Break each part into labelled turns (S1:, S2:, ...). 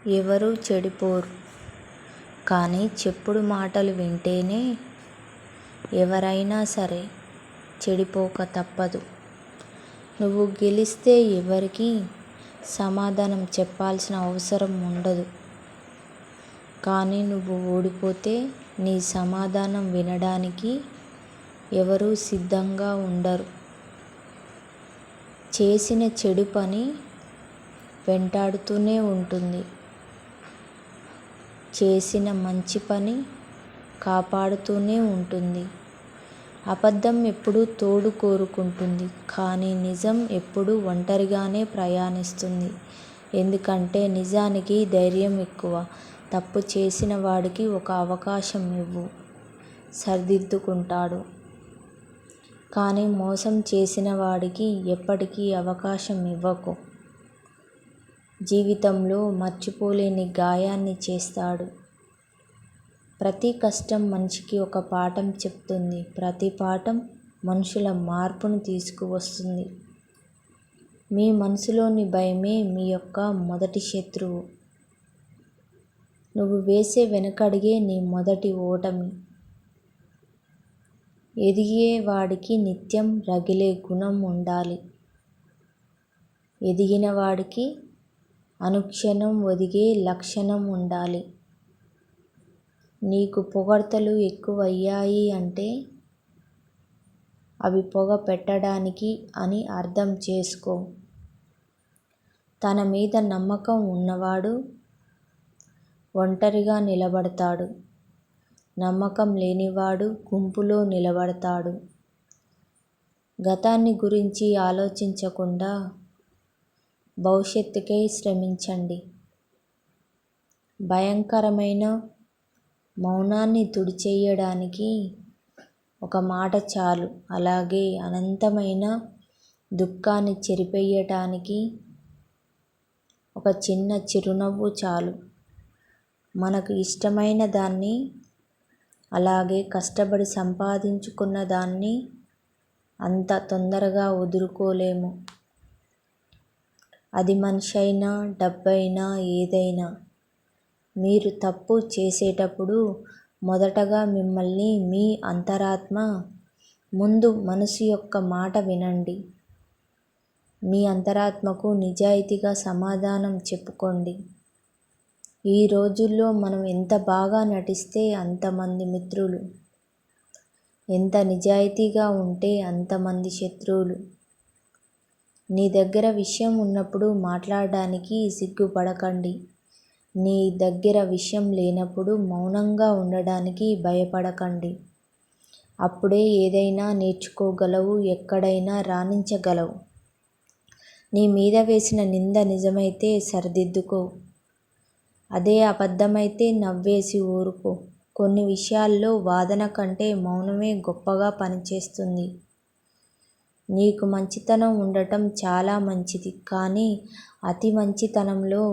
S1: ఎవరూ చెడిపోరు. కానీ చెప్పుడు మాటలు వింటేనే ఎవరైనా సరే చెడిపోక తప్పదు. నువ్వు గెలిస్తే ఎవరికీ సమాధానం చెప్పాల్సిన అవసరం ఉండదు. కానీ నువ్వు ఓడిపోతే నీ సమాధానం వినడానికి ఎవరూ సిద్ధంగా ఉండరు. చేసిన చెడు పని వెంటాడుతూనే ఉంటుంది. చేసిన మంచి పని కాపాడుతూనే ఉంటుంది. అబద్ధం ఎప్పుడూ తోడు కోరుకుంటుంది. కానీ నిజం ఎప్పుడూ ఒంటరిగానే ప్రయాణిస్తుంది. ఎందుకంటే నిజానికి ధైర్యం ఎక్కువ. తప్పు చేసిన వాడికి ఒక అవకాశం ఇవ్వు, సరిదిద్దుకుంటాడు. కానీ మోసం చేసిన వాడికి ఎప్పటికీ అవకాశం ఇవ్వకు. జీవితంలో మర్చిపోలేని గాయాన్ని చేస్తాడు. ప్రతి కష్టం మనిషికి ఒక పాఠం చెప్తుంది. ప్రతి పాఠం మనుషుల మార్పును తీసుకువస్తుంది. మీ మనసులోని భయమే మీ యొక్క మొదటి శత్రువు. నువ్వు వేసే వెనకడుగే నీ మొదటి ఓటమి. ఎదిగే వాడికి నిత్యం రగిలే గుణం ఉండాలి. ఎదిగిన వాడికి అనుక్షణం ఒదిగే లక్షణం ఉండాలి. నీకు పొగడ్తలు ఎక్కువయ్యాయి అంటే అవి పొగ పెట్టడానికి అని అర్థం చేసుకో. తన మీద నమ్మకం ఉన్నవాడు ఒంటరిగా నిలబడతాడు. నమ్మకం లేనివాడు గుంపులో నిలబడతాడు. గతాన్ని గురించి ఆలోచించకుండా భవిష్యత్తుకై శ్రమించండి. భయంకరమైన మౌనాన్ని తుడిచేయడానికి ఒక మాట చాలు. అలాగే అనంతమైన దుఃఖాన్ని చెరిపేయటానికి ఒక చిన్న చిరునవ్వు చాలు. మనకు ఇష్టమైన దాన్ని, అలాగే కష్టపడి సంపాదించుకున్న దాన్ని అంత తొందరగా వదులుకోలేము. అది మనిషైనా, డబ్బైనా, ఏదైనా. మీరు తప్పు చేసేటప్పుడు మొదటగా మిమ్మల్ని, మీ అంతరాత్మ ముందు మనసు యొక్క మాట వినండి. మీ అంతరాత్మకు నిజాయితీగా సమాధానం చెప్పుకోండి. ఈ రోజుల్లో మనం ఎంత బాగా నటిస్తే అంతమంది మిత్రులు, ఎంత నిజాయితీగా ఉంటే అంతమంది శత్రువులు. నీ దగ్గర విషయం ఉన్నప్పుడు మాట్లాడడానికి సిగ్గుపడకండి. నీ దగ్గర విషయం లేనప్పుడు మౌనంగా ఉండడానికి భయపడకండి. అప్పుడే ఏదైనా నేర్చుకోగలవు, ఎక్కడైనా రాణించగలవు. నీ మీద వేసిన నింద నిజమైతే సరిదిద్దుకో. అదే అబద్ధమైతే నవ్వేసి ఊరుకో. కొన్ని విషయాల్లో వాదన కంటే మౌనమే గొప్పగా పనిచేస్తుంది. నీకు మంచితనం ఉండటం చాలా మంచిది. కానీ అతి మంచితనంలో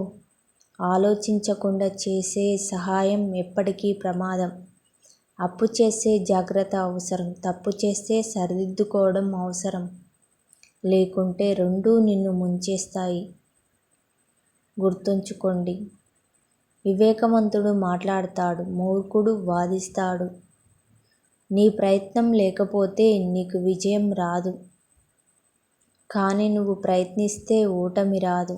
S1: ఆలోచించకుండా చేసే సహాయం ఎప్పటికీ ప్రమాదం. అప్పు చేస్తే జాగ్రత్త అవసరం. తప్పు చేస్తే సరిదిద్దుకోవడం అవసరం. లేకుంటే రెండూ నిన్ను ముంచేస్తాయి. గుర్తుంచుకోండి. వివేకవంతుడు మాట్లాడతాడు, మూర్ఖుడు వాదిస్తాడు. నీ ప్రయత్నం లేకపోతే నీకు విజయం రాదు. కానీ నువ్వు ప్రయత్నిస్తే ఓటమి రాదు.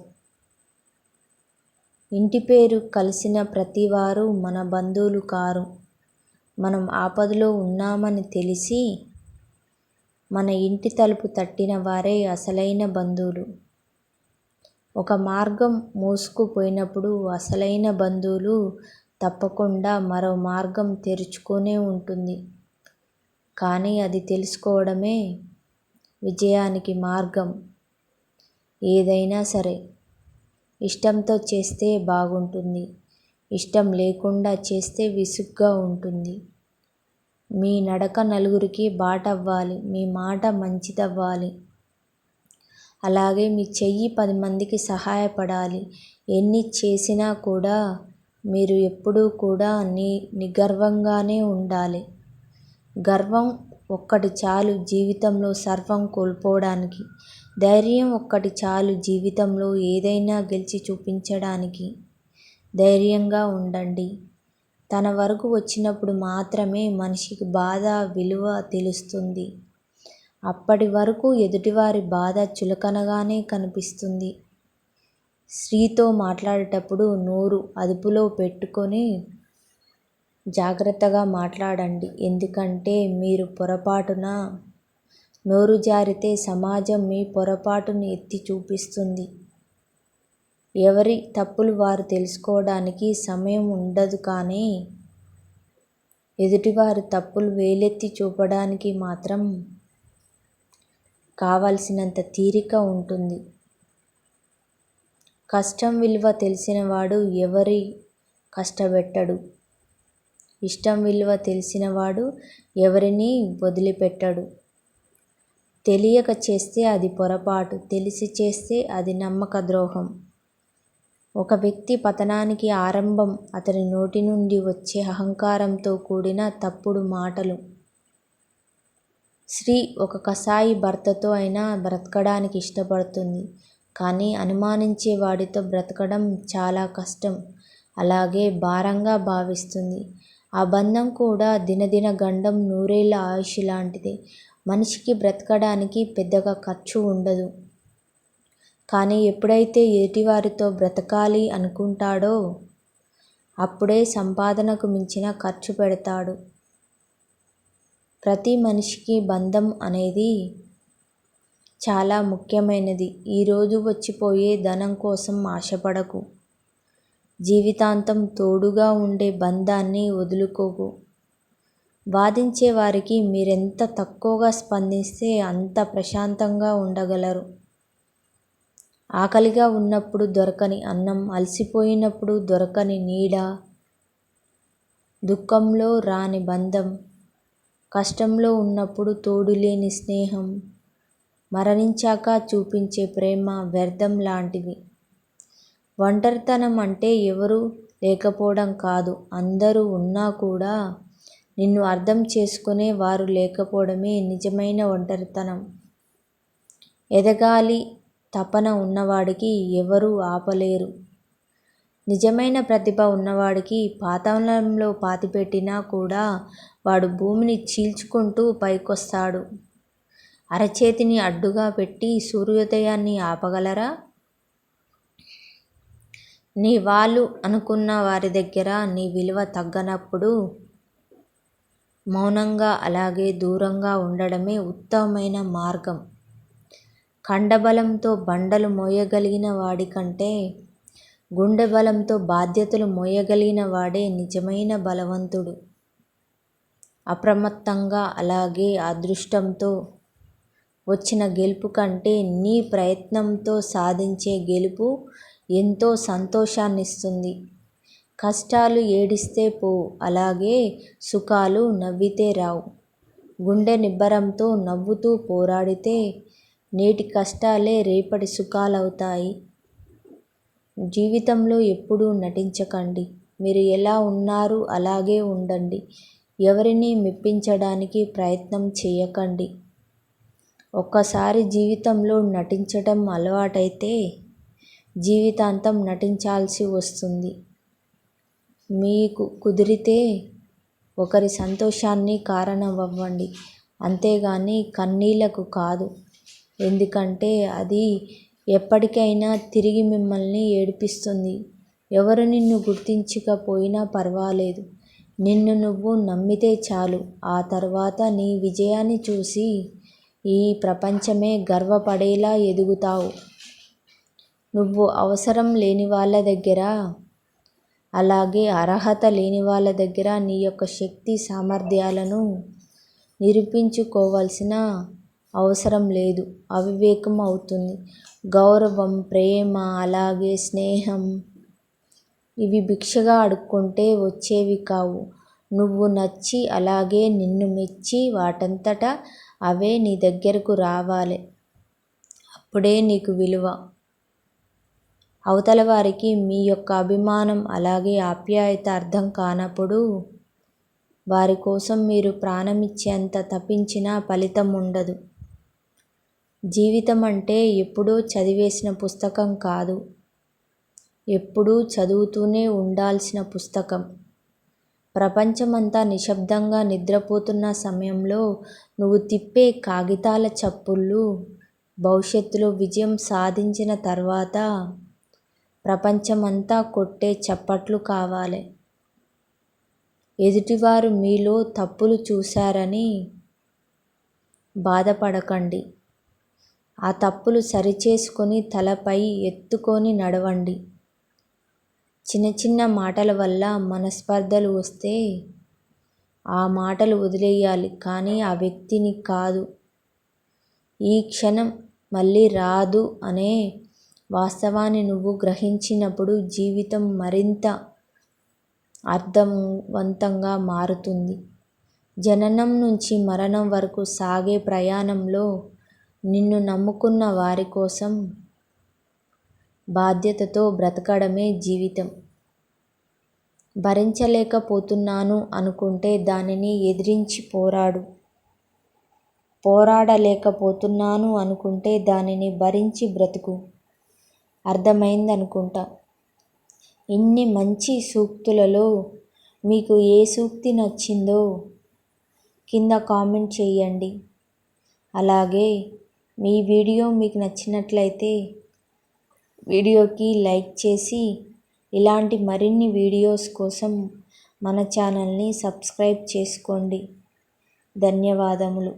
S1: ఇంటి పేరు కలిసిన ప్రతివారు మన బంధువులు కారు. మనం ఆపదలో ఉన్నామని తెలిసి మన ఇంటి తలుపు తట్టిన వారే అసలైన బంధువులు. ఒక మార్గం మూసుకుపోయినప్పుడు అసలైన బంధువులు తప్పకుండా మరో మార్గం తెరుచుకునే ఉంటుంది. కానీ అది తెలుసుకోవడమే విజయానికి మార్గం. ఏదైనా సరే ఇష్టంతో చేస్తే బాగుంటుంది. ఇష్టం లేకుండా చేస్తే విసుగ్గా ఉంటుంది. మీ నడక నలుగురికి బాటవ్వాలి. మీ మాట మంచిదవ్వాలి. అలాగే మీ చెయ్యి 10 మందికి సహాయపడాలి. ఎన్ని చేసినా కూడా మీరు ఎప్పుడూ కూడా నిగర్వంగానే ఉండాలి. గర్వం ఒక్కటి చాలు జీవితంలో సర్వం కోల్పోవడానికి. ధైర్యం ఒక్కటి చాలు జీవితంలో ఏదైనా గెలిచి చూపించడానికి. ధైర్యంగా ఉండండి. తన వరకు వచ్చినప్పుడు మాత్రమే మనిషికి బాధ విలువ తెలుస్తుంది. అప్పటి వరకు ఎదుటివారి బాధ చులకనగానే కనిపిస్తుంది. స్త్రీతో మాట్లాడేటప్పుడు నోరు అదుపులో పెట్టుకొని జాగ్రత్తగా మాట్లాడండి. ఎందుకంటే మీరు పొరపాటున నోరు జారితే సమాజం మీ పొరపాటును ఎత్తి చూపిస్తుంది. ఎవరి తప్పులు వారు తెలుసుకోవడానికి సమయం ఉండదు, కానీ ఎదుటివారి తప్పులు వేలెత్తి చూపడానికి మాత్రం కావలసినంత తీరిక ఉంటుంది. కష్టం విలువ తెలిసినవాడు ఎవరి కష్టపెట్టడు. ఇష్టం విలువ తెలిసినవాడు ఎవరిని వదిలిపెట్టడు. తెలియక చేస్తే అది పొరపాటు, తెలిసి చేస్తే అది నమ్మక ద్రోహం. ఒక వ్యక్తి పతనానికి ఆరంభం అతని నోటి నుండి వచ్చే అహంకారంతో కూడిన తప్పుడు మాటలు. స్త్రీ ఒక కసాయి భర్తతో అయినా బ్రతకడానికి ఇష్టపడుతుంది, కానీ అనుమానించే వాడితో బ్రతకడం చాలా కష్టం, అలాగే భారంగా భావిస్తుంది. ఆ బంధం కూడా దినదిన గండం, నూరేళ్ల ఆయుష్ లాంటిదే. మనిషికి బ్రతకడానికి పెద్దగా ఖర్చు ఉండదు, కానీ ఎప్పుడైతే ఎదుటివారితో బ్రతకాలి అనుకుంటాడో అప్పుడే సంపాదనకు మించిన ఖర్చు పెడతాడు. ప్రతి మనిషికి బంధం అనేది చాలా ముఖ్యమైనది. ఈరోజు వచ్చిపోయే ధనం కోసం ఆశపడకు. జీవితాంతం తోడుగా ఉండే బంధాన్ని వదులుకోకు. వాదించే వారికి మీరెంత తక్కువగా స్పందిస్తే అంత ప్రశాంతంగా ఉండగలరు. ఆకలిగా ఉన్నప్పుడు దొరకని అన్నం, అలసిపోయినప్పుడు దొరకని నీడ, దుఃఖంలో రాని బంధం, కష్టంలో ఉన్నప్పుడు తోడులేని స్నేహం, మరణించాక చూపించే ప్రేమ వ్యర్థం లాంటివి. ఒంటరితనం అంటే ఎవరూ లేకపోవడం కాదు, అందరూ ఉన్నా కూడా నిన్ను అర్థం చేసుకునే వారు లేకపోవడమే నిజమైన ఒంటరితనం. ఎదగాలి తపన ఉన్నవాడికి ఎవరూ ఆపలేరు. నిజమైన ప్రతిభ ఉన్నవాడికి పాతాళంలో పాతిపెట్టినా కూడా వాడు భూమిని చీల్చుకుంటూ పైకొస్తాడు. అరచేతిని అడ్డుగా పెట్టి సూర్యోదయాన్ని ఆపగలరా? నీ వాళ్ళు అనుకున్న వారి దగ్గర నీ విలువ తగ్గనప్పుడు మౌనంగా అలాగే దూరంగా ఉండడమే ఉత్తమమైన మార్గం. కండబలంతో బండలు మోయగలిగిన వాడి కంటే గుండె బలంతో బాధ్యతలు మోయగలిగిన వాడే నిజమైన బలవంతుడు. అప్రమత్తంగా అలాగే అదృష్టంతో వచ్చిన గెలుపు కంటే నీ ప్రయత్నంతో సాధించే గెలుపు ఎంతో సంతోషాన్నిస్తుంది. కష్టాలు ఏడిస్తే పోవు, అలాగే సుఖాలు నవ్వితే రావు. గుండె నిబ్బరంతో నవ్వుతూ పోరాడితే నేటి కష్టాలే రేపటి సుఖాలవుతాయి. జీవితంలో ఎప్పుడూ నటించకండి. మీరు ఎలా ఉన్నారు అలాగే ఉండండి. ఎవరిని మెప్పించడానికి ప్రయత్నం చేయకండి. ఒక్కసారి జీవితంలో నటించడం అలవాటైతే జీవితాంతం నటించాల్సి వస్తుంది. మీకు కుదిరితే ఒకరి సంతోషాన్ని కారణమవ్వండి, అంతేగాని కన్నీళ్లకు కాదు. ఎందుకంటే అది ఎప్పటికైనా తిరిగి మిమ్మల్ని ఏడిపిస్తుంది. ఎవరు నిన్ను గుర్తించకపోయినా పర్వాలేదు, నిన్ను నువ్వు నమ్మితే చాలు. ఆ తర్వాత నీ విజయాన్ని చూసి ఈ ప్రపంచమే గర్వపడేలా ఎదుగుతావు. నువ్వు అవసరం లేని వాళ్ళ దగ్గర, అలాగే అర్హత లేని వాళ్ళ దగ్గర నీ యొక్క శక్తి సామర్థ్యాలను నిరూపించుకోవాల్సిన అవసరం లేదు. అవివేకం అవుతుంది. గౌరవం, ప్రేమ, అలాగే స్నేహం ఇవి భిక్షగా అడుక్కుంటే వచ్చేవి కావు. నువ్వు నచ్చి అలాగే నిన్ను మెచ్చి వాటంతట అవే నీ దగ్గరకు రావాలి. అప్పుడే నీకు విలువ. అవతల వారికి మీ యొక్క అభిమానం అలాగే ఆప్యాయత అర్థం కానప్పుడు వారి కోసం మీరు ప్రాణమిచ్చేంత తపించినా ఫలితం ఉండదు. జీవితం అంటే ఎప్పుడో చదివేసిన పుస్తకం కాదు, ఎప్పుడూ చదువుతూనే ఉండాల్సిన పుస్తకం. ప్రపంచమంతా నిశ్శబ్దంగా నిద్రపోతున్న సమయంలో నువ్వు తిప్పే కాగితాల చప్పుళ్ళు భవిష్యత్తులో విజయం సాధించిన తర్వాత ప్రపంచమంతా కొట్టే చప్పట్లు కావాలి. ఎదుటివారు మీలో తప్పులు చూశారని బాధపడకండి. ఆ తప్పులు సరిచేసుకొని తలపై ఎత్తుకొని నడవండి. చిన్న చిన్న మాటల వల్ల మనస్పర్ధలు వస్తే ఆ మాటలు వదిలేయాలి, కానీ ఆ వ్యక్తిని కాదు. ఈ క్షణం మళ్ళీ రాదు అనే వాస్తవాన్ని నువ్వు గ్రహించినప్పుడు జీవితం మరింత అర్థవంతంగా మారుతుంది. జననం నుంచి మరణం వరకు సాగే ప్రయాణంలో నిన్ను నమ్ముకున్న వారి కోసం బాధ్యతతో బ్రతకడమే జీవితం. భరించలేకపోతున్నాను అనుకుంటే దానిని ఎదిరించి పోరాడు. పోరాడలేకపోతున్నాను అనుకుంటే దానిని భరించి బ్రతుకు. అర్థమైందనుకుంటా. ఇన్ని మంచి సూక్తులలో మీకు ఏ సూక్తి నచ్చిందో కింద కామెంట్ చేయండి. అలాగే మీ వీడియో మీకు నచ్చినట్లయితే వీడియోకి లైక్ చేసి ఇలాంటి మరిన్ని వీడియోస్ కోసం మన ఛానల్ని సబ్స్క్రైబ్ చేసుకోండి. ధన్యవాదములు.